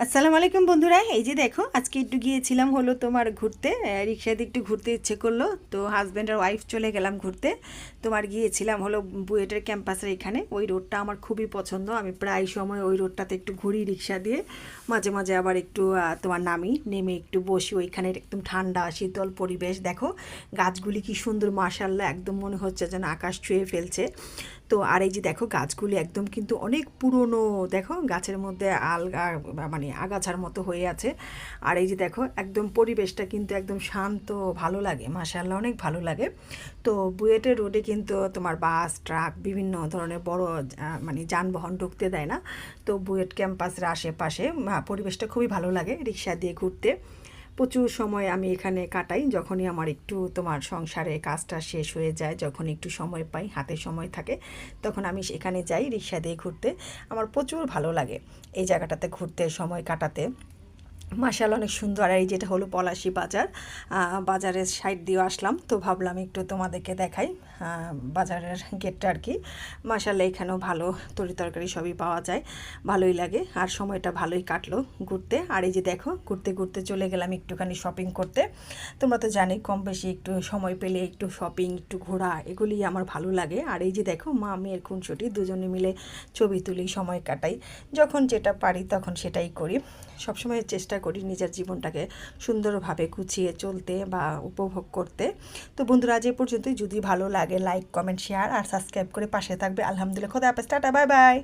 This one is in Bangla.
আসসালামু আলাইকুম বন্ধুরা, এই যে দেখো আজকে একটু গিয়েছিলাম হলো তোমার ঘুরতে, রিক্সাতে একটু ঘুরতে ইচ্ছে করলো তো হাজব্যান্ড আর ওয়াইফ চলে গেলাম ঘুরতে। তোমার গিয়েছিলাম হলো বুয়েটের ক্যাম্পাসের এখানে, ওই রোডটা আমার খুবই পছন্দ, আমি প্রায় সময় ওই রোডটাতে একটু ঘুরি রিক্সা দিয়ে, মাঝে মাঝে আবার একটু তোমার নেমে একটু বসি ওইখানে, একদম ঠান্ডা শীতল পরিবেশ। দেখো গাছগুলি কি সুন্দর, মাশাআল্লাহ, একদম মনে হচ্ছে যেন আকাশ ছুঁয়ে ফেলছে। তো আর এই যে দেখো গাছগুলি একদম কিন্তু অনেক পুরনো, দেখো গাছের মধ্যে আলগা মানে আগাছার মতো হয়ে আছে। আর এই যে দেখো একদম পরিবেশটা কিন্তু একদম শান্ত, ভালো লাগে, মাশাআল্লাহ অনেক ভালো লাগে। তো বুয়েটের রোডে কিন্তু তোমার বাস ট্রাক বিভিন্ন ধরনের বড় মানে যানবাহন ঢুকতে দেয় না। তো বুয়েট ক্যাম্পাসের আশেপাশে পরিবেশটা খুবই ভালো লাগে রিক্সা দিয়ে ঘুরতে। প্রচুর সময় আমি এখানে কাটাই, যখনই আমার একটু তোমার সংসারে কাজটা শেষ হয়ে যায়, যখন একটু সময় পাই, হাতে সময় থাকে, তখন আমি সেখানে যাই রিক্সা দিয়ে ঘুরতে। আমার প্রচুর ভালো লাগে এই জায়গাটাতে ঘুরতে, সময় কাটাতে। মাশাআল্লাহ অনেক সুন্দর। আর এই যেটা হলো পলাশী বাজার, বাজারের সাইড দিয়ে আসলাম, তো ভাবলাম একটু তোমাদেরকে দেখাই বাজারের গেটটা আর কি। মাশাআল্লাহ এখানেও ভালো তরি তরকারি সবই পাওয়া যায়, ভালোই লাগে, আর সময়টা ভালোই কাটলো ঘুরতে। আর এই যে দেখো ঘুরতে ঘুরতে চলে গেলাম একটুখানি শপিং করতে। তোমরা তো জানি কম বেশি একটু সময় পেলে একটু শপিং, একটু ঘোরা, এগুলি আমার ভালো লাগে। আর এই যে দেখো মা মেয়ের খুনসুটি দুজনে মিলে ছবি তুলি, সময় কাটাই, যখন যেটা পারি তখন সেটাই করি। সবসময় চেষ্টা করি নিজের জীবনটাকে সুন্দরভাবে গুছিয়ে চলতে বা উপভোগ করতে। তো বন্ধুরা আজ এ পর্যন্তই, যদি ভালো লাগে লাইক কমেন্ট শেয়ার আর সাবস্ক্রাইব করে পাশে থাকবে। আলহামদুলিল্লাহ, খোদা হাফেজ, টাটা, বাই বাই।